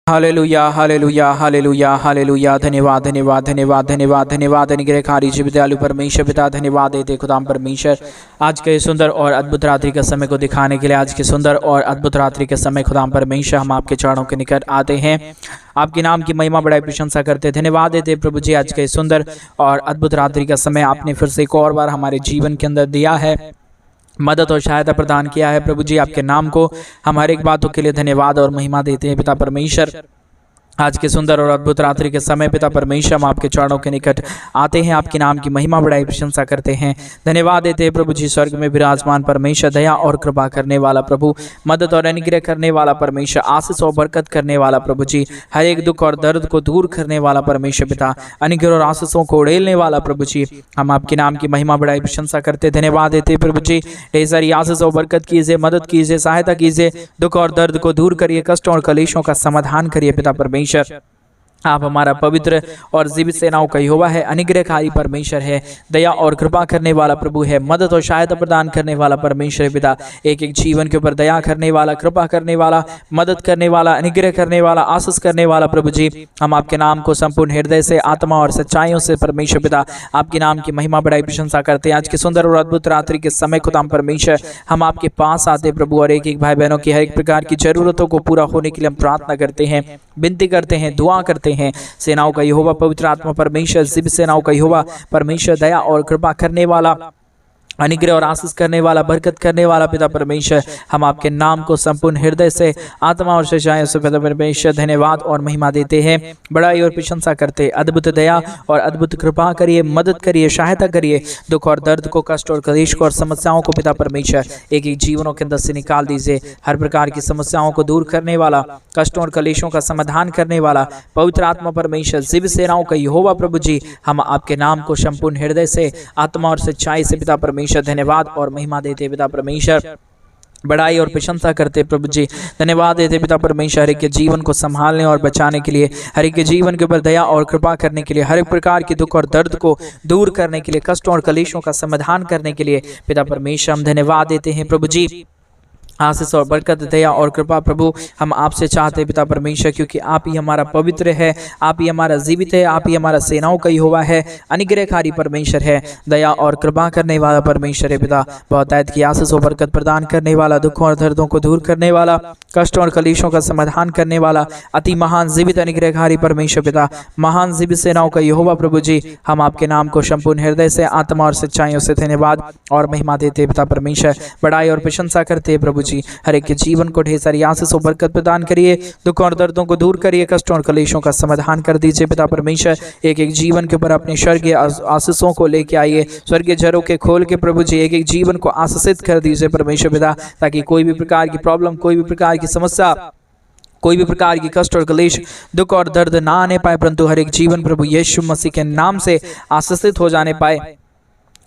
Hallelujah hallelujah hallelujah hallelujah. धन्यवाद धन्यवाद धन्यवाद धन्यवाद धन्यवाद। अनुग्रहकारी विद्यालु परमेश्वर पिता धन्यवाद देते खुदाम परमेश्वर आज के सुंदर और अद्भुत रात्रि के समय को दिखाने के लिए। आज के सुंदर और अद्भुत रात्रि के समय खुदाम परमेश्वर हम आपके चरणों के निकट आते हैं, आपके नाम की महिमा बड़ाई प्रशंसा करते धन्यवाद देते प्रभु जी। आज के सुंदर और अद्भुत रात्रि का समय आपने फिर से एक और बार हमारे जीवन के अंदर दिया है, मदद और सहायता प्रदान किया है प्रभु जी। आपके नाम को हम हर एक बातों के लिए धन्यवाद और महिमा देते हैं पिता परमेश्वर। आज के सुंदर और अद्भुत रात्रि के समय पिता परमेश्वर हम आपके चरणों के निकट आते हैं, आपके नाम की महिमा बड़ाई प्रशंसा करते हैं, धन्यवाद देते हैं प्रभु जी। स्वर्ग में विराजमान परमेश्वर, दया और कृपा करने वाला प्रभु, मदद और अनुग्रह करने वाला परमेश्वर, आशीष और बरकत करने वाला प्रभु जी, हर एक दुख और दर्द को दूर करने वाला परमेश्वर पिता, अनुग्रह और आशीषों को उड़ेलने वाला प्रभु जी, हम आपके नाम की महिमा बड़ाई प्रशंसा करते धन्यवाद देते प्रभु जी। ढेर सारी आशीष और बरकत कीजिए, मदद कीजिए, सहायता कीजिए, दुख और दर्द को दूर करिए, कष्टों और कलेशों का समाधान करिए पिता परमेश्वर। आप हमारा पवित्र और जीवित सेनाओं का यहोवा है, अनुग्रहकारी परमेश्वर है, दया और कृपा करने वाला प्रभु है, मदद और सहायता प्रदान करने वाला परमेश्वर पिता, एक एक जीवन के ऊपर दया करने वाला, कृपा करने वाला, मदद करने वाला, अनुग्रह करने वाला, आशीष करने वाला प्रभु जी। हम आपके नाम को संपूर्ण हृदय से, आत्मा और सच्चाइयों से परमेश्वर पिता आपके नाम की महिमा बड़ाई प्रशंसा करते हैं। आज के सुंदर और अद्भुत रात्रि के समय खुदाम परमेश्वर हम आपके पास आते प्रभु, और एक एक भाई बहनों की हर एक प्रकार की जरूरतों को पूरा होने के लिए हम प्रार्थना करते हैं, विनती करते हैं, दुआ करते हैं। सेनाओं का यहोवा पवित्र आत्मा परमेश्वर, जीवित सेनाओं का यहोवा परमेश्वर, दया और कृपा करने वाला, अनुग्रह और आशीष करने वाला, बरकत करने वाला पिता परमेश्वर, हम आपके नाम को संपूर्ण हृदय से, आत्मा और सच्चाई से पिता परमेश्वर धन्यवाद और महिमा देते हैं, बड़ाई और प्रशंसा करते। अद्भुत दया और अद्भुत कृपा करिए, मदद करिए, सहायता करिए, दुख और दर्द को, कष्ट और कलेश को और समस्याओं को पिता परमेश्वर एक एक जीवनों के अंदर से निकाल दीजिए। हर प्रकार की समस्याओं को दूर करने वाला, कष्टों और कलेशों का समाधान करने वाला पवित्र आत्मा परमेश्वर, जीवित सेनाओं का यहोवा प्रभु जी, हम आपके नाम को संपूर्ण हृदय से, आत्मा और सच्चाई से पिता परमेश्वर धन्यवाद और महिमा देते पिता परमेश्वर, बड़ाई और प्रशंसा करते प्रभु जी। धन्यवाद देते पिता परमेश्वर, हर एक के जीवन को संभालने और बचाने के लिए, हर एक के जीवन के ऊपर दया और कृपा करने के लिए, हर एक प्रकार के दुख और दर्द को दूर करने के लिए, कष्टों और कलेशों का समाधान करने के लिए पिता परमेश्वर हम धन्यवाद देते हैं प्रभु जी। आशीष और बरकत, दया और कृपा प्रभु हम आपसे चाहते हैं पिता परमेश्वर, क्योंकि आप ही हमारा पवित्र है, आप ही हमारा जीवित है, आप ही हमारा सेनाओं का यहोवा है, अनुग्रहकारी परमेश्वर है, दया और कृपा करने वाला परमेश्वर है पिता, बहुतायत की आशीष और बरकत प्रदान करने वाला, दुखों और दर्दों को दूर करने वाला, कष्टों और कलेशों का समाधान करने वाला, अति महान जीवित अनुग्रहकारी परमेश्वर पिता, महान जीवित सेनाओं का यहोवा प्रभु जी, हम आपके नाम को संपूर्ण हृदय से, आत्मा और सच्चाइयों से धन्यवाद और महिमा देते पिता परमेश्वर, बड़ाई और प्रशंसा करते प्रभु जी। हर एक के जीवन को ढेर सारी आशीष और बरकत प्रदान करिए, दुख और दर्दों को दूर करिए, कष्टों और कलेशों का समाधान कर दीजिए पिता परमेश्वर। एक एक जीवन के ऊपर अपने स्वर्गीय आशीषों को लेके आइए, स्वर्गीय झरों के खोल के प्रभु जी एक एक जीवन को आशीषित कर दीजिए परमेश्वर पिता, ताकि कोई भी प्रकार की प्रॉब्लम, कोई भी प्रकार की समस्या, कोई भी प्रकार की कष्ट और कलेश, दुख और दर्द ना आने पाए, परंतु हर एक जीवन प्रभु यीशु मसीह के नाम से आशीषित हो जाने पाए,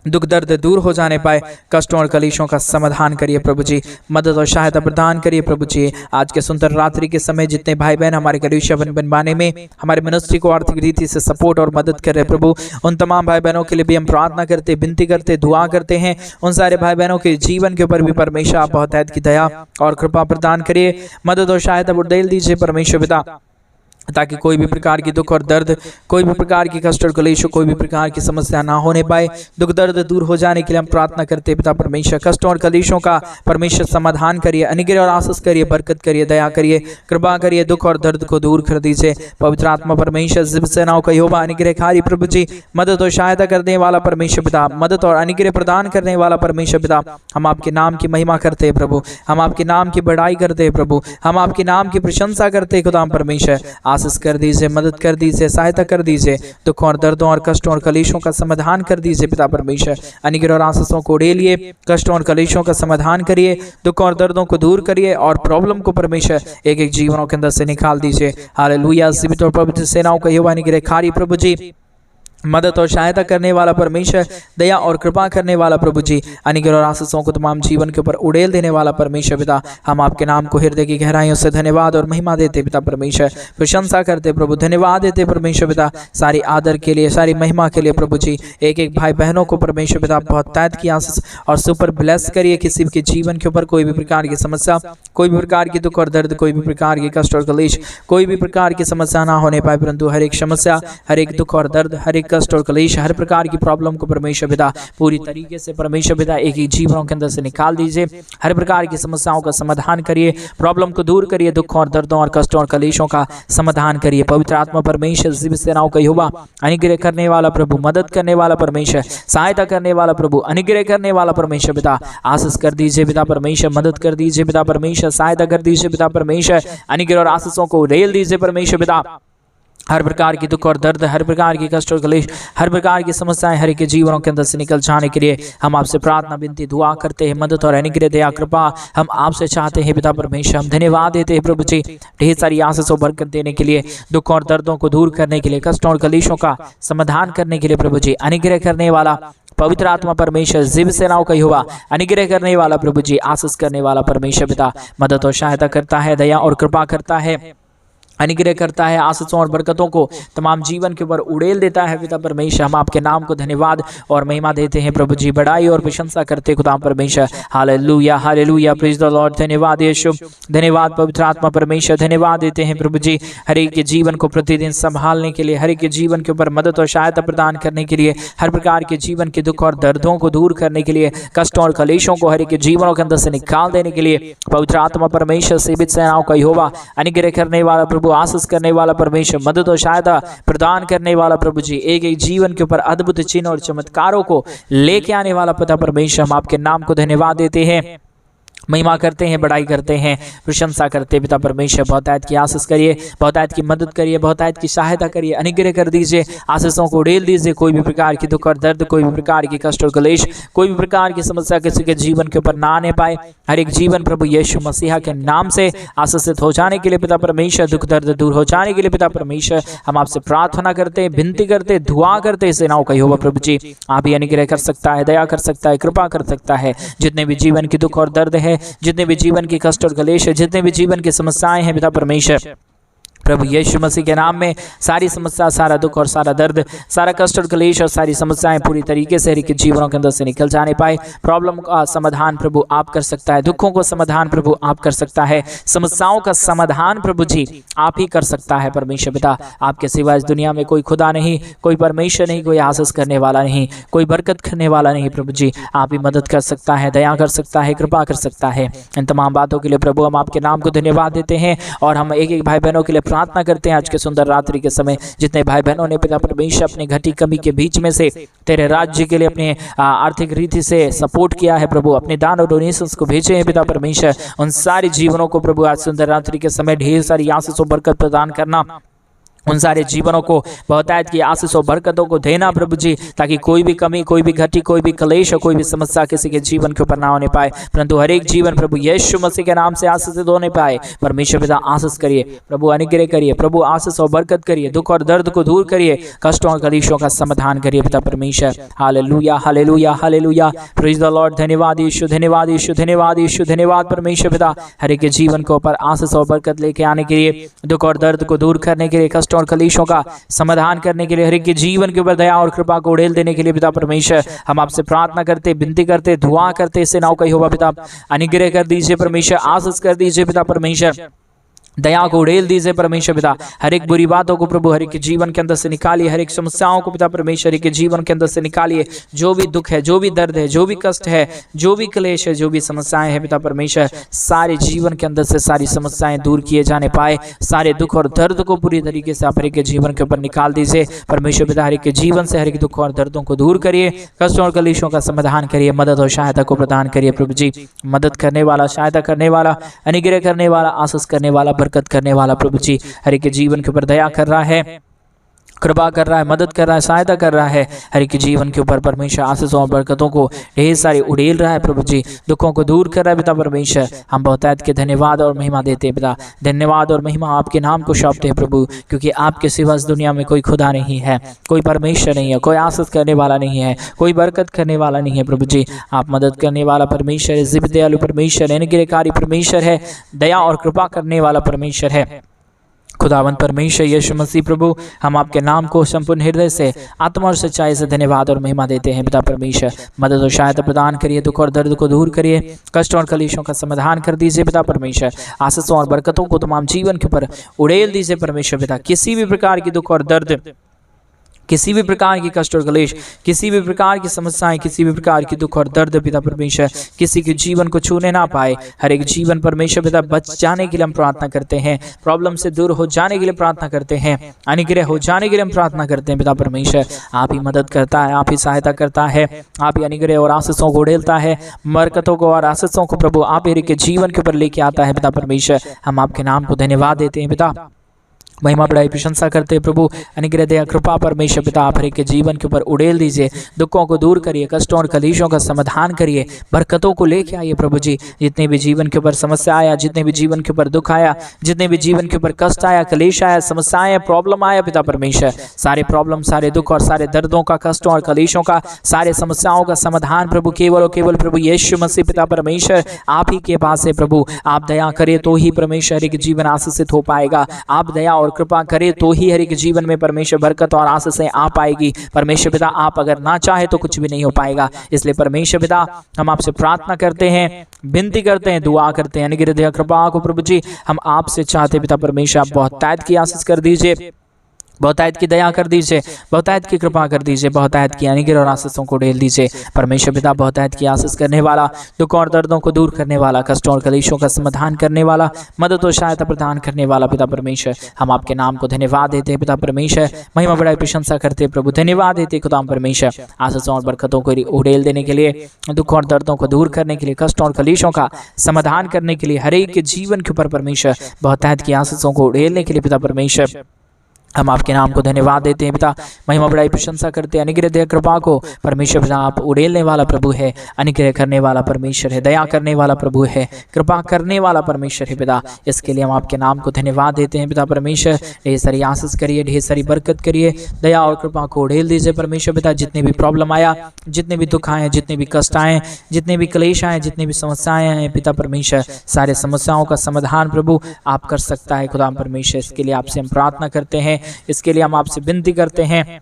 दुख दर्द दूर हो जाने पाए, कष्टों और कलेशों का समाधान करिए प्रभु जी, मदद और सहायता प्रदान करिए प्रभु जी। आज के सुंदर रात्रि के समय जितने भाई बहन हमारे कलीसिया बनवाने में, हमारे मिनिस्ट्री को आर्थिक रीति से सपोर्ट और मदद कर रहे प्रभु, उन तमाम भाई बहनों के लिए भी हम प्रार्थना करते, विनती करते, दुआ करते हैं। उन सारे भाई बहनों के जीवन के ऊपर भी परमेश्वर आप बहुतायत की दया और कृपा प्रदान करिए, मदद और सहायता उड़ेल दीजिए परमेश्वर पिता, ताकि कोई भी प्रकार की दुख और दर्द, कोई भी प्रकार की कष्ट और कलेश, कोई भी प्रकार की समस्या ना होने पाए, दुख दर्द दूर हो जाने के लिए हम प्रार्थना करते हैं पिता परमेश्वर। कष्टों और कलेशों का परमेश्वर समाधान करिए, अनुग्रह और आशीष करिए, बरकत करिए, दया करिए, कृपा करिए, दुख और दर्द को दूर कर दीजिए पवित्र आत्मा परमेश्वर, जीवित सेनाओं का यहोवा अनुग्रहकारी प्रभु जी, मदद और सहायता करने वाला परमेश्वर पिता, मदद और अनुग्रह प्रदान करने वाला परमेश्वर पिता, हम आपके नाम की महिमा करते हैं प्रभु, हम आपके नाम की बड़ाई करते हैं प्रभु, हम आपके नाम की प्रशंसा करते हैं खुदाम परमेश्वर। आशीष कर दीजिए, मदद कर दीजिए, सहायता कर दीजिए, दुखों और दर्दों और कष्टों और कलेशों का समाधान कर दीजिए पिता परमेश्वर। अनुग्रह और आशीषों को उड़ेलिए, कष्टों और कलेशों का समाधान करिए, दुखों और दर्दों को दूर करिए, और प्रॉब्लम को परमेश्वर एक एक जीवनों के अंदर से निकाल दीजिए। हालेलुया। जीवित और पवित्र सेनाओं का यहोवा अनुग्रहकारी प्रभु जी, मदद और सहायता करने वाला परमेश्वर, दया और कृपा करने वाला प्रभु जी, अनुग्रह और आशीषों को तमाम जीवन के ऊपर उड़ेल देने वाला परमेश्वर पिता, हम आपके नाम को हृदय की गहराइयों से धन्यवाद और महिमा देते पिता परमेश्वर, प्रशंसा करते प्रभु, धन्यवाद देते परमेश्वर पिता, सारी आदर के लिए, सारी महिमा के लिए प्रभु जी। एक एक भाई बहनों को परमेश्वर पिता बहुत तैत की आशीष और सुपर ब्लेस करिए। किसी के जीवन के ऊपर कोई भी प्रकार की समस्या, कोई भी प्रकार की दुख और दर्द, कोई भी प्रकार की कष्ट और कलेश, कोई भी प्रकार की समस्या ना होने पाए, परंतु हर एक समस्या, हर एक दुख और दर्द, हर एक कष्ट और कलेश, हर प्रकार की प्रॉब्लम को परमेश्वर पिता पूरी तरीके से परमेश्वर पिता एक ही जीवनों के अंदर से निकाल दीजिए। हर प्रकार की समस्याओं का समाधान करिए, प्रॉब्लम को दूर करिए, दुख और दर्दों और कष्टों और कलेशों का समाधान करिए। पवित्र आत्मा परमेश्वर, जीवित सेनाओं का यहोवा, अनुग्रह करने वाला प्रभु, मदद करने वाला परमेश्वर, सहायता करने वाला प्रभु, अनुग्रह करने वाला परमेश्वर पिता, आशीष कर दीजिए पिता परमेश्वर, मदद कर दीजिए पिता परमेश्वर, सहायता कर दीजिए पिता परमेश्वर, अनुग्रह और आशीषों को उड़ेल दीजिए परमेश्वर पिता। हर प्रकार की दुख और दर्द, हर प्रकार की कष्ट और क्लेश, हर प्रकार की समस्याएं हर एक के जीवनों के अंदर से निकल जाने के लिए हम आपसे प्रार्थना, विनती, दुआ करते हैं। मदद और अनुग्रह, दया, कृपा हम आपसे चाहते हैं पिता परमेश्वर। हम धन्यवाद देते हैं प्रभु जी, ढेर सारी आशीष और बरकत देने के लिए, दुख और दर्दों को दूर करने के लिए, कष्टों और कलेशों का समाधान करने के लिए प्रभु जी। अनुग्रह करने वाला पवित्र आत्मा परमेश्वर, जीवित सेनाओं का यहोवा, अनुग्रह करने वाला प्रभु जी, आशीष करने वाला परमेश्वर पिता, मदद और सहायता करता है, दया और कृपा करता है, अनुग्रह करता है, आशीषों और बरकतों को तमाम जीवन के ऊपर उड़ेल देता है पिता परमेश्वर। हम आपके नाम को धन्यवाद और महिमा देते हैं प्रभु जी, बड़ाई और प्रशंसा करते खुदा परमेश्वर। Hallelujah, hallelujah, praise the Lord. धन्यवाद यीशु, धन्यवाद पवित्र आत्मा परमेश्वर, धन्यवाद देते हैं प्रभु जी, हर एक के जीवन को प्रतिदिन संभालने के लिए, हर एक के जीवन के ऊपर मदद और सहायता प्रदान करने के लिए, हर प्रकार के जीवन के दुख और दर्दों को दूर करने के लिए, कष्टों और कलेशों को हर एक के जीवनों के अंदर से निकाल देने के लिए पवित्र आत्मा परमेश्वर, जीवित सेनाओं का यहोवा, अनुग्रह करने वाला प्रभु, आशीष करने वाला परमेश्वर, मदद और सहायता प्रदान करने वाला प्रभु जी, एक एक जीवन के ऊपर अद्भुत चिन्ह और चमत्कारों को लेके आने वाला पिता परमेश्वर, हम आपके नाम को धन्यवाद देते हैं, महिमा करते हैं, बड़ाई करते हैं, प्रशंसा करते हैं पिता परमेश्वर। बहुतायत की आशीष करिए, बहुतायत की मदद करिए, बहुतायत की सहायता करिए, अनुग्रह कर दीजिए, आशीषों को उड़ेल दीजिए। कोई भी प्रकार की दुख और दर्द, कोई भी प्रकार की कष्ट और कलेश, कोई भी प्रकार की समस्या किसी के जीवन के ऊपर ना आने पाए। हर एक जीवन प्रभु यीशु मसीहा के नाम से आशीषित हो जाने के लिए पिता परमेश्वर, दुख दर्द दूर हो जाने के लिए पिता परमेश्वर, हम आपसे प्रार्थना करते हैं, विनती करते हैं, दुआ करते हैं। सेनाओं का यहोवा प्रभु जी, आप ही अनुग्रह कर सकता है, दया कर सकता है, कृपा कर सकता है। जितने भी जीवन की दुख और दर्द है, जितने भी जीवन की कष्ट और कलेश है, जितने भी जीवन की समस्याएं हैं पिता परमेश्वर, प्रभु यीशु मसीह के नाम में सारी समस्या, सारा दुख और सारा दर्द, सारा कष्ट और कलेश और सारी समस्याएं पूरी तरीके से हर एक जीवनों के अंदर से निकल जाने पाए। प्रॉब्लम का समाधान प्रभु आप कर सकता है, दुखों को समाधान प्रभु आप कर सकता है, समस्याओं का समाधान प्रभु जी आप ही कर सकता है परमेश्वर पिता। आपके सिवा इस दुनिया में कोई खुदा नहीं, कोई परमेश्वर नहीं, कोई आशीष करने वाला नहीं, कोई बरकत करने वाला नहीं प्रभु जी। आप ही मदद कर सकता है, दया कर सकता है, कृपा कर सकता है। इन तमाम बातों के लिए प्रभु हम आपके नाम को धन्यवाद देते हैं और हम एक एक भाई बहनों के लिए प्रार्थना करते हैं। आज के सुंदर रात्रि के समय जितने भाई बहनों ने पिता परमेश्वर अपने घटी कमी के बीच में से तेरे राज्य के लिए अपने आर्थिक रीति से सपोर्ट किया है प्रभु, अपने दान और डोनेशंस को भेजे हैं पिता परमेश्वर, उन सारे जीवनों को प्रभु आज सुंदर रात्रि के समय ढेर सारी आशीष और बरकत प्रदान करना, उन सारे जीवनों को बहुतायत की आशीष और बरकतों को देना प्रभु जी, ताकि कोई भी कमी, कोई भी घटी, कोई भी क्लेश और कोई भी समस्या किसी के जीवन के ऊपर ना होने पाए, परंतु हर एक जीवन प्रभु यीशु मसीह के नाम से आशीषित होने पाए। परमेश्वर पिता आशीष करिए प्रभु, अनुग्रह करिए प्रभु, आशीष और बरकत करिए, दुख और दर्द को दूर करिए, कष्टों और कलेशों का समाधान करिए पिता परमेश्वर। Hallelujah, hallelujah, hallelujah, praise the Lord. धन्यवाद यीशु, धन्यवाद यीशु, धन्यवाद यीशु, धन्यवाद परमेश्वर पिता, हर एक जीवन के ऊपर आशीष और बरकत लेके आने के लिए, दुख और दर्द को दूर करने के लिए, कष्ट और कलेशों का समाधान करने के लिए, हर एक के जीवन के ऊपर दया और कृपा को उड़ेल देने के लिए पिता परमेश्वर हम आपसे प्रार्थना करते, विनती करते, दुआ करते। सेनाओं का यहोवा पिता अनुग्रह कर दीजिए परमेश्वर, आशीष कर दीजिए पिता परमेश्वर, दया को उड़ेल दीजिए परमेश्वर पिता। हर एक बुरी बातों को प्रभु हर एक के जीवन के अंदर से निकालिए, हर एक समस्याओं को पिता परमेश्वर के जीवन के अंदर से निकालिए। जो भी दुख है, जो भी दर्द है, जो भी कष्ट है, जो भी क्लेश है, जो भी समस्याएं हैं पिता परमेश्वर, सारे जीवन के अंदर से सारी समस्याएं दूर किए जाने पाए। सारे दुख और दर्द को पूरी तरीके से आप हर एक के जीवन के ऊपर निकाल दीजिए परमेश्वर पिता। हर एक के जीवन से हर एक दुख और दर्दों को दूर करिए, कष्टों और कलेशों का समाधान करिए, मदद और सहायता को प्रदान करिए प्रभु जी। मदद करने वाला, सहायता करने वाला, अनुग्रह करने वाला, आशीष करने वाला, बरकत करने वाला प्रभु जी, हर एक के जीवन के ऊपर दया कर रहा है, कृपा कर रहा है, मदद कर रहा है, सहायता कर रहा है। हर एक जीवन के ऊपर परमेश्वर आशीषों और बरकतों को ढेर सारी उड़ेल रहा है प्रभु जी, दुखों को दूर कर रहा है पिता परमेश्वर। हम बहुतायत के धन्यवाद और महिमा देते हैं पिता, धन्यवाद और महिमा आपके नाम को सौंपते हैं प्रभु, क्योंकि आपके सिवा इस दुनिया में कोई खुदा नहीं है, कोई परमेश्वर नहीं है, कोई आशीष करने वाला नहीं है, कोई बरकत करने वाला नहीं है प्रभु जी। आप मदद करने वाला परमेश्वर है, जिब दयालु परमेश्वर है, अनुग्रहकारी परमेश्वर है, दया और कृपा करने वाला परमेश्वर है। खुदावंत परमेश्वर यीशु मसीह प्रभु, हम आपके नाम को संपूर्ण हृदय से, आत्मा और सच्चाई से धन्यवाद और महिमा देते हैं पिता परमेश्वर। मदद और सहायता प्रदान करिए, दुख और दर्द को दूर करिए, कष्ट और कलेशों का समाधान कर दीजिए पिता परमेश्वर। आशीषों और बरकतों को तमाम जीवन के ऊपर उड़ेल दीजिए परमेश्वर पिता। किसी भी प्रकार की दुख और दर्द, किसी भी प्रकार की कष्ट और क्लेश, किसी भी प्रकार की समस्याएं, किसी भी प्रकार की दुख और दर्द पिता परमेश्वर किसी के जीवन को छूने ना पाए। हर एक जीवन परमेश्वर पिता बच जाने के लिए हम प्रार्थना करते हैं, प्रॉब्लम से दूर हो जाने के लिए प्रार्थना करते हैं, अनुग्रह हो जाने के लिए हम प्रार्थना करते हैं पिता परमेश्वर। आप ही मदद करता है, आप ही सहायता करता है, आप ही अनुग्रह और आशीषों को उड़ेलता है, बरकतों को और आशीषों को प्रभु आप ही के जीवन के ऊपर लेके आता है पिता परमेश्वर। हम आपके नाम को धन्यवाद देते हैं पिता, महिमा बड़ाई प्रशंसा करते हैं प्रभु। अनुग्रह दया कृपा परमेश्वर पिता आप हर एक के जीवन के ऊपर उड़ेल दीजिए, दुखों को दूर करिए, कष्टों और कलेशों का समाधान करिए, बरकतों को लेके आइए प्रभु जी। जितने भी जीवन के ऊपर समस्या आया, जितने भी जीवन के ऊपर दुख आया, जितने भी जीवन के ऊपर कष्ट आया, कलेश आया, समस्याएं, प्रॉब्लम आया पिता परमेश्वर, सारे प्रॉब्लम, सारे दुख और सारे दर्दों का, कष्टों और कलेशों का, सारे समस्याओं का समाधान प्रभु केवल और केवल प्रभु यीशु मसीह पिता परमेश्वर आप ही के पास है प्रभु। आप दया करिए तो ही परमेश्वर हर एक जीवन आशीषित हो पाएगा, आप दया और कृपा करे तो ही हर एक जीवन में परमेश्वर बरकत और आशीषें आ पाएगी। परमेश्वर पिता आप अगर ना चाहे तो कुछ भी नहीं हो पाएगा। इसलिए परमेश्वर पिता हम आपसे प्रार्थना करते हैं, विनती करते हैं, दुआ करते हैं, अनुग्रह दया कृपा को प्रभु जी हम आपसे चाहते पिता परमेश्वर आप बहुतायत की आशीष कर दीजिए, बहुतायत की दया कर दीजिए, बहुतायत की कृपा कर दीजिए, बहुतायत की अनुग्रह और आशीषों को ढेल दीजिए। परमेश्वर पिता बहुतायत की आशीष करने वाला, दुख और दर्दों को दूर करने वाला, कष्टों और कलेशों का समाधान करने वाला, मदद और सहायता प्रदान करने वाला पिता परमेश्वर हम आपके नाम को धन्यवाद देते हैं पिता परमेश्वर। महिमा बड़ाई प्रशंसा करते हैं प्रभु, धन्यवाद देते खुदा परमेश्वर आशीषों और बरकतों को उड़ेल देने के लिए, दुख और दर्दों को दूर करने के लिए, कष्टों और कलेशों का समाधान करने के लिए, हर एक के जीवन के ऊपर परमेश्वर बहुतायत की आशीषों को उड़ेलने के लिए पिता परमेश्वर हम आपके नाम को धन्यवाद देते हैं पिता। महिमा बड़ाई प्रशंसा करते हैं, अनुग्रह दया कृपा को परमेश्वर पिता आप उड़ेलने वाला प्रभु है, अनुग्रह करने वाला परमेश्वर है, दया करने वाला प्रभु है, कृपा करने वाला परमेश्वर है पिता। इसके लिए हम आपके नाम को धन्यवाद देते हैं पिता परमेश्वर। ढेर सारी आशीष करिए, ढेर सारी बरकत करिए, दया और कृपा को उड़ेल दीजिए परमेश्वर पिता। जितने भी प्रॉब्लम आया, जितने भी दुख आए, जितने भी कष्ट आए, जितने भी क्लेश आए, जितने भी समस्याएं आए पिता परमेश्वर, सारे समस्याओं का समाधान प्रभु आप कर सकता है खुदा परमेश्वर। इसके लिए आपसे हम प्रार्थना करते हैं, इसके लिए हम आपसे विनती करते हैं,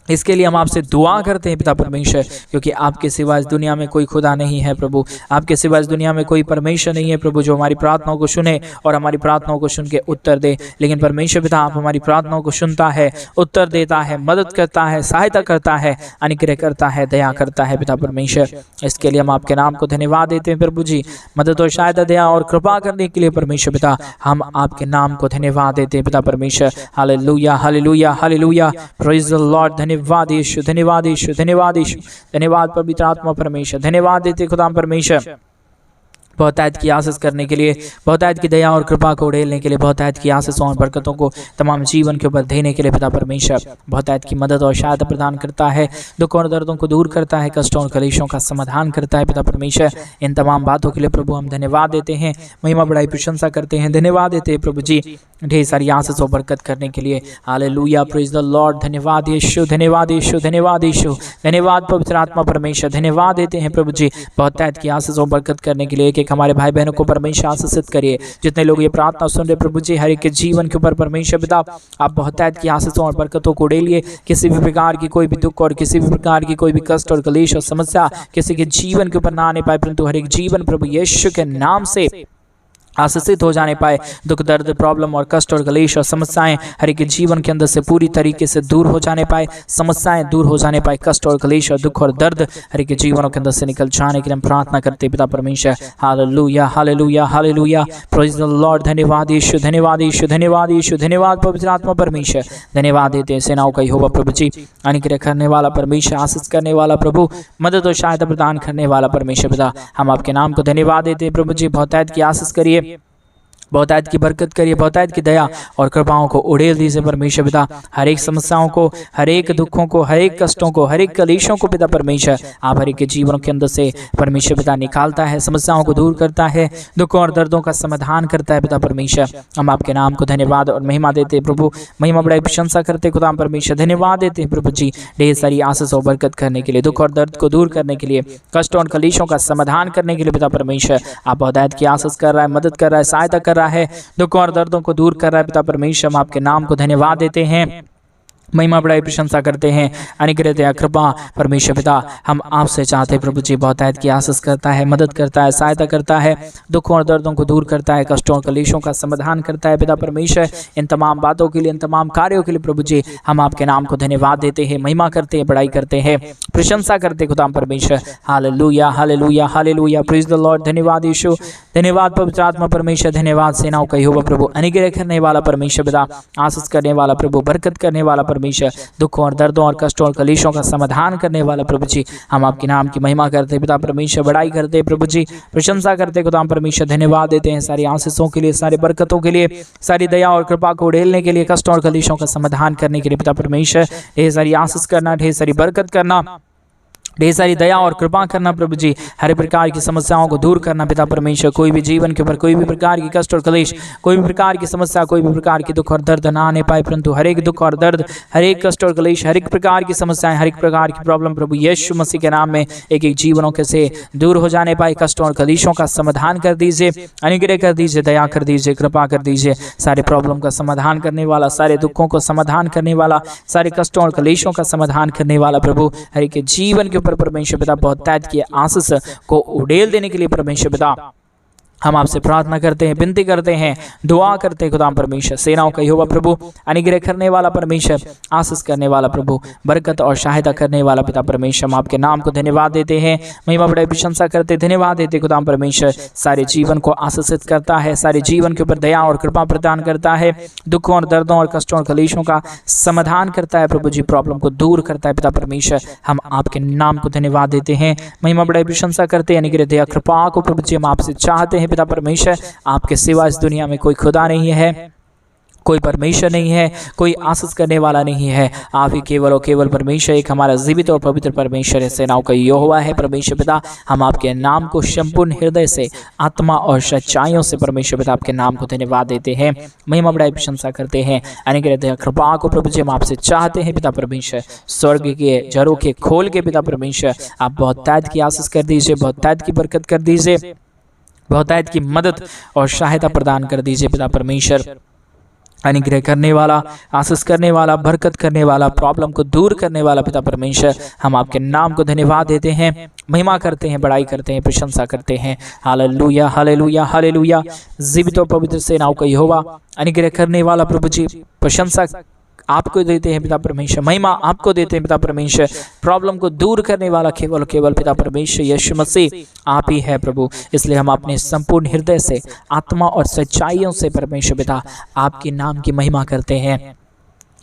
इसके लिए हम आपसे दुआ करते हैं पिता परमेश्वर, क्योंकि आपके सिवा इस दुनिया में कोई खुदा नहीं है प्रभु, आपके सिवा इस दुनिया में कोई परमेश्वर नहीं है प्रभु जो हमारी प्रार्थनाओं को सुने और हमारी प्रार्थनाओं को सुन के उत्तर दे। लेकिन परमेश्वर पिता आप हमारी प्रार्थनाओं को सुनता है, उत्तर देता है, मदद करता है, सहायता करता है, अनुग्रह करता है, दया करता है पिता परमेश्वर। इसके लिए हम आपके नाम को धन्यवाद देते हैं प्रभु जी। मदद और सहायता, दया और कृपा करने के लिए परमेश्वर पिता हम आपके नाम को धन्यवाद देते हैं पिता परमेश्वर। Hallelujah hallelujah hallelujah, praise the Lord. धन्यवाद यीशु, धन्यवाद यीशु, धन्यवाद यीशु, धन्यवाद पवित्र आत्मा परमेश्वर, धन्यवाद देते खुदा परमेश्वर बहुतायत की आशीष करने के लिए, बहुतायत की दया और कृपा को उड़ेलने के लिए, बहुतायत की आशीषों और बरकतों को तमाम जीवन के ऊपर देने के लिए पिता परमेश्वर बहुतायत की मदद और सहायता प्रदान करता है, दुख और दर्दों को दूर करता है, कष्टों और कलेशों का समाधान करता है पिता परमेश्वर। इन तमाम बातों के लिए प्रभु हम धन्यवाद देते हैं, महिमा बड़ाई प्रशंसा करते हैं, धन्यवाद देते हैं प्रभु जी ढेर सारी आशीष और बरकत करने के लिए। Hallelujah, praise the Lord. धन्यवाद यीशु, धन्यवाद यीशु, धन्यवाद यीशु, धन्यवाद पवित्र आत्मा परमेश्वर। धन्यवाद देते हैं प्रभु जी बहुतायत की आशीष और बरकत करने के लिए। एक एक हमारे भाई बहनों को परमेश्वर आशीषित करिए। जितने लोग ये प्रार्थना सुन रहे प्रभु जी, हर एक के जीवन के ऊपर परमेश्वर पिता आप बहुतायत की आशीषों और बरकतों को उड़ेलिए। किसी भी प्रकार की कोई भी दुख और किसी भी प्रकार की कोई भी कष्ट और कलेश और समस्या किसी के जीवन के ऊपर ना आने पाए, परंतु हर एक जीवन प्रभु यीशु के नाम से आशीषित हो जाने पाए। दुख दर्द, प्रॉब्लम और कष्ट और कलेश और समस्याएं हर एक जीवन के अंदर से पूरी तरीके से दूर हो जाने पाए, समस्याएं दूर हो जाने पाए, कष्ट और कलेश और दुख और दर्द हर एक जीवनों के अंदर से निकल जाने के लिए हम प्रार्थना करते पिता परमेश्वर। Hallelujah hallelujah hallelujah, praise the Lord. धन्यवाद यीशु, धन्यवाद यीशु, धन्यवाद यीशु, धन्यवाद पवित्र आत्मा परमेश्वर। धन्यवाद देते हैं सेनाओं का यहोवा प्रभु जी, अनुग्रह करने वाला परमेश्वर, आशीष करने वाला प्रभु, मदद और सहायता प्रदान करने वाला परमेश्वर पिता। हम आपके नाम को धन्यवाद देते हैं प्रभु जी। बहुतायत की आशीष करिए, बहुतायत की बरकत करिए, बहुतायत की दया और कृपाओं को उड़ेल दीजिए परमेश्वर पिता। हर एक समस्याओं को, हर एक दुखों को, हर एक कष्टों को, हर एक कलेशों को पिता परमेश्वर आप हर एक के जीवनों के अंदर से परमेश्वर पिता निकालता है, समस्याओं को दूर करता है, दुखों और दर्दों का समाधान करता है पिता परमेश्वर। हम आपके नाम को धन्यवाद और महिमा देते हैं प्रभु, महिमा बड़ाई प्रशंसा करते खुदा परमेश्वर, धन्यवाद देते हैं प्रभु जी ढेर सारी आशीष और बरकत करने के लिए, दुख और दर्द को दूर करने के लिए, कष्टों और कलेशों का समाधान करने के लिए पिता परमेश्वर आप बहुतायत की आशीष कर रहा है, मदद कर रहा है, सहायता कर रहा है, दुखों और दर्दों को दूर कर रहा है पिता परमेश्वर। हम आपके नाम को धन्यवाद देते हैं, महिमा बड़ाई प्रशंसा करते हैं। अनुग्रह दया कृपा परमेश्वर पिता हम आपसे चाहते हैं प्रभु जी, बहुतायत की आशीष करता है, मदद करता है, सहायता करता है, दुखों और दर्दों को दूर करता है, कष्टों और कलेशों का समाधान करता है पिता परमेश्वर। इन तमाम बातों के लिए, इन तमाम कार्यों के लिए प्रभु जी हम आपके नाम को धन्यवाद देते हैं, महिमा करते हैं, बड़ाई करते हैं, प्रशंसा करते खुदा परमेश्वर। Hallelujah hallelujah hallelujah, praise the Lord. धन्यवाद यीशु, धन्यवाद पवित्र आत्मा परमेश्वर, धन्यवाद सेनाओं का यहोवा प्रभु, अनुग्रह करने वाला परमेश्वर पिता, आशीष करने वाला प्रभु, बरकत करने वाला परमेश्वर, दुखों और दर्दों और कष्टों और कलेशों का समाधान करने वाला प्रभु जी हम आपके नाम की महिमा करते पिता परमेश्वर, बड़ाई करते प्रभु जी, प्रशंसा करते खुदा परमेश्वर, धन्यवाद देते हैं सारी आशीषों के लिए, सारी बरकतों के लिए, सारी दया और कृपा को उड़ेलने के लिए, कष्टों और कलेशों का समाधान करने के लिए पिता परमेश्वर। ढेर सारी आशीष करना, ढेर सारी बरकत करना, ढेर सारी दया और कृपा करना प्रभु जी, हर प्रकार की समस्याओं को दूर करना पिता परमेश्वर। कोई भी जीवन के ऊपर कोई भी प्रकार की कष्ट और कलेश, कोई भी प्रकार की समस्या, कोई भी प्रकार की दुख और दर्द ना आने पाए, परंतु हर एक दुख और दर्द, हर एक कष्ट और कलेश, हर एक प्रकार की समस्याएं, हर एक प्रकार की प्रॉब्लम प्रभु यीशु मसीह के नाम में एक एक जीवनों के से दूर हो जाने पाए, कष्टों और कलेशों का समाधान कर दीजिए, अनुग्रह कर दीजिए, दया कर दीजिए, कृपा कर दीजिए, सारे प्रॉब्लम का समाधान करने वाला, सारे दुखों को समाधान करने वाला, सारे कष्टों और कलेशों का समाधान करने वाला प्रभु हर एक के जीवन के ऊपर परमेश्वर पिता बहुतायत की आशीष को उड़ेल देने के लिए परमेश्वर पिता हम आपसे प्रार्थना करते हैं, विनती करते हैं, दुआ करते हैं खुदा परमेश्वर। सेनाओं का यहोवा प्रभु, अनुग्रह करने वाला परमेश्वर, आशीष करने वाला प्रभु, बरकत और सहायता करने वाला पिता परमेश्वर, हम आपके नाम को धन्यवाद देते हैं, महिमा बड़ाई प्रशंसा करते, धन्यवाद देते खुदा परमेश्वर। सारे जीवन को आशीषित करता है, सारे जीवन के ऊपर दया और कृपा प्रदान करता है, दुखों और दर्दों और कष्टों और कलेशों का समाधान करता है प्रभु जी, प्रॉब्लम को दूर करता है पिता परमेश्वर। हम आपके नाम को धन्यवाद देते हैं, महिमा बड़ाई प्रशंसा करते हैं, अनुग्रह दया कृपा को प्रभु जी हम आपसे चाहते हैं पिता परमेश्वर। आपके सिवा इस दुनिया में कोई खुदा नहीं है, कोई परमेश्वर नहीं है, कोई आशीष करने वाला नहीं है, आप ही केवल और केवल परमेश्वर, एक हमारा जीवित और पवित्र परमेश्वर है, सेनाओं का यहोवा है परमेश्वर पिता। हम आपके नाम को संपूर्ण हृदय से, आत्मा और सच्चाइयों से परमेश्वर पिता आपके नाम को धन्यवाद देते हैं, महिमा बड़ाई प्रशंसा करते हैं, अनुग्रह दया कृपा को प्रभु जी हम आपसे चाहते हैं पिता परमेश्वर। स्वर्ग के जरों के खोल के पिता परमेश्वर आप बहुतायत की आशीष कर दीजिए, बहुतायत की बरकत कर दीजिए, बहुतायत की मदद और सहायता प्रदान कर दीजिए पिता परमेश्वर। अनुग्रह करने वाला, आशीष करने वाला, बरकत करने वाला, प्रॉब्लम को दूर करने वाला पिता परमेश्वर, हम आपके नाम को धन्यवाद देते हैं, महिमा करते हैं, बड़ाई करते हैं, प्रशंसा करते हैं। हालेलुया हालेलुया हालेलुया, जीवित और पवित्र सेनाओं का यहोवा, अनुग्रह करने वाला प्रभु जी, प्रशंसा आपको देते हैं पिता परमेश्वर, महिमा आपको देते हैं पिता परमेश्वर। प्रॉब्लम को दूर करने वाला केवल केवल पिता परमेश्वर यीशु मसीह आप ही है प्रभु। इसलिए हम अपने संपूर्ण हृदय से, आत्मा और सच्चाइयों से परमेश्वर पिता आपके नाम की महिमा करते हैं,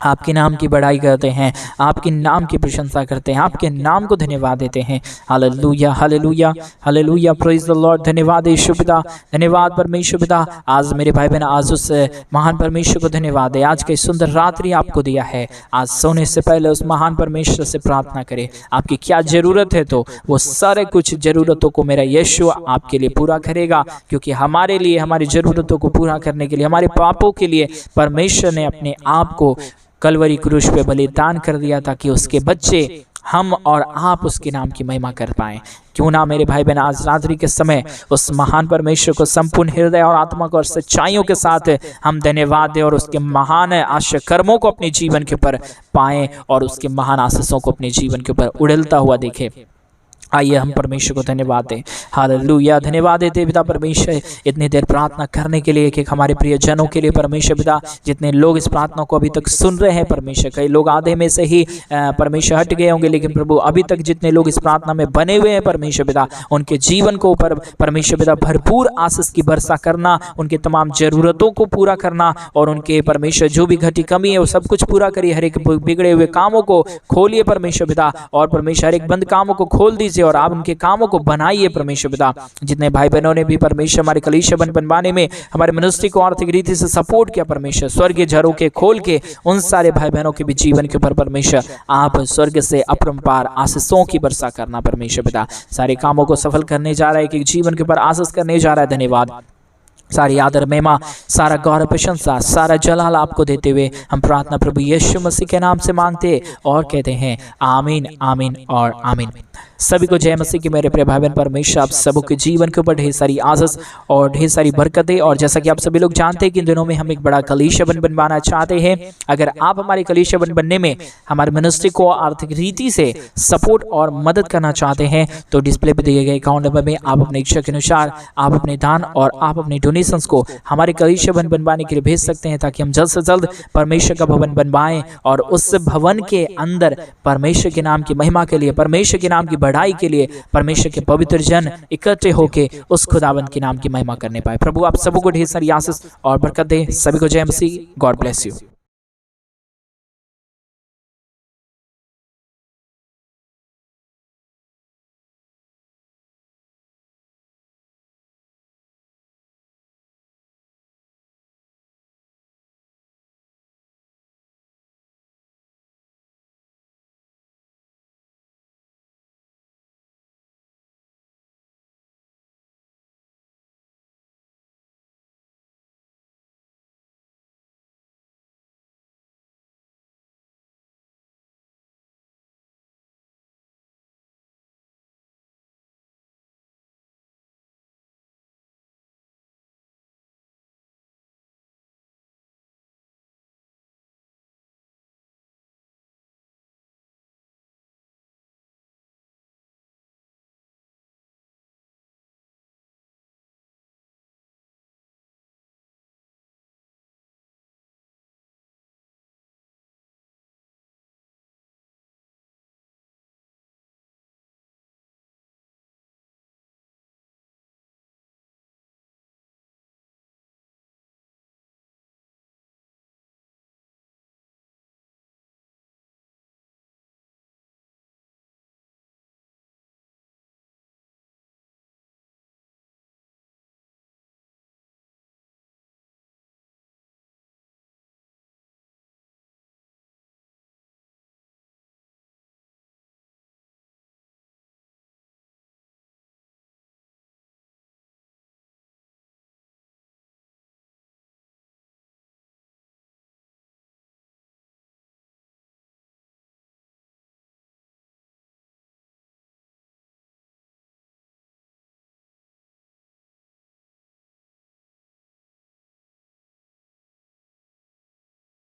आपके नाम की बड़ाई करते हैं, आपके नाम की प्रशंसा करते हैं, आपके नाम को धन्यवाद देते हैं। Hallelujah hallelujah hallelujah, praise the Lord. धन्यवाद यीशु पिता, धन्यवाद परमेश्वर पिता। आज मेरे भाई बहन आज उस महान परमेश्वर को धन्यवाद है, आज की सुंदर रात्रि आपको दिया है। आज सोने से पहले उस महान परमेश्वर से प्रार्थना करें, आपकी क्या जरूरत है तो वो सारे कुछ जरूरतों को मेरा यीशु आपके लिए पूरा करेगा, क्योंकि हमारे लिए, हमारी जरूरतों को पूरा करने के लिए, हमारे पापों के लिए परमेश्वर ने अपने आप को कलवरी क्रूस पे बलिदान कर दिया, ताकि उसके बच्चे हम और आप उसके नाम की महिमा कर पाएं। क्यों ना मेरे भाई बहन आज रात्रि के समय उस महान परमेश्वर को संपूर्ण हृदय और आत्मा को और सच्चाइयों के साथ हम धन्यवाद दें और उसके महान आश्चर्य कर्मों को अपने जीवन के ऊपर पाएं और उसके महान आशीषों को अपने जीवन के ऊपर उड़लता हुआ देखें। आइए हम परमेश्वर को धन्यवाद दें। हालेलुया, धन्यवाद देते पिता परमेश्वर इतनी देर प्रार्थना करने के लिए, कि हमारे प्रिय जनों के लिए परमेश्वर पिता, जितने लोग इस प्रार्थना को अभी तक सुन रहे हैं परमेश्वर, कई लोग आधे में से ही परमेश्वर हट गए होंगे, लेकिन प्रभु अभी तक जितने लोग इस प्रार्थना में बने हुए हैं परमेश्वर पिता, उनके जीवन को ऊपर परमेश्वर पिता भरपूर आशीष की वर्षा करना, उनके तमाम जरूरतों को पूरा करना और उनके परमेश्वर जो भी घटी कमी है वो सब कुछ पूरा करिए। हर एक बिगड़े हुए कामों को खोलिए परमेश्वर पिता, और परमेश्वर हर एक बंद कामों को खोल दीजिए कीजिए और आप उनके कामों को बनाइए परमेश्वर पिता। जितने भाई बहनों ने भी परमेश्वर हमारे कलीसिया बनवाने में हमारे मिनिस्ट्री को आर्थिक रीति से सपोर्ट किया परमेश्वर, स्वर्गीय झरोखे खोल के उन सारे भाई बहनों के भी जीवन के ऊपर परमेश्वर आप स्वर्ग से अपरंपार आशीषों की वर्षा करना परमेश्वर पिता। सारे कामों को सफल करने जा रहा है, कि जीवन के ऊपर आशीष करने जा रहा है। धन्यवाद। सारी आदर महिमा, सारा गौरव प्रशंसा, सारा जलाल आपको देते हुए हम प्रार्थना प्रभु यीशु मसीह के नाम से मांगते और कहते हैं आमीन, आमीन और आमीन। सभी को जय मसीह की मेरे प्रिय भाई बहन। परमेश्वर आप सबों के जीवन के ऊपर ढेर सारी आशीष और ढेर सारी बरकतें। और जैसा कि आप सभी लोग जानते हैं कि इन दिनों में हम एक बड़ा कलीसिया बनवाना चाहते हैं। अगर आप हमारे कलीसिया बनने में हमारे मिनिस्ट्री को आर्थिक रीति से सपोर्ट और मदद करना चाहते हैं तो डिस्प्ले पर दिए गए अकाउंट नंबर में आप अपने इच्छा के अनुसार आप अपने दान और आप अपने डोनेशंस को हमारे कलीसिया बनवाने के लिए भेज सकते हैं, ताकि हम जल्द से जल्द परमेश्वर का भवन बनवाएं और उस भवन के अंदर परमेश्वर के नाम की महिमा के लिए, परमेश्वर के नाम की बढ़ाई के लिए परमेश्वर के पवित्र जन इकट्ठे होके उस खुदावंत के नाम की महिमा करने पाए। प्रभु आप सबको ढेर सारी आशीष और बरकत दे। सभी को जय मसीह। God bless you.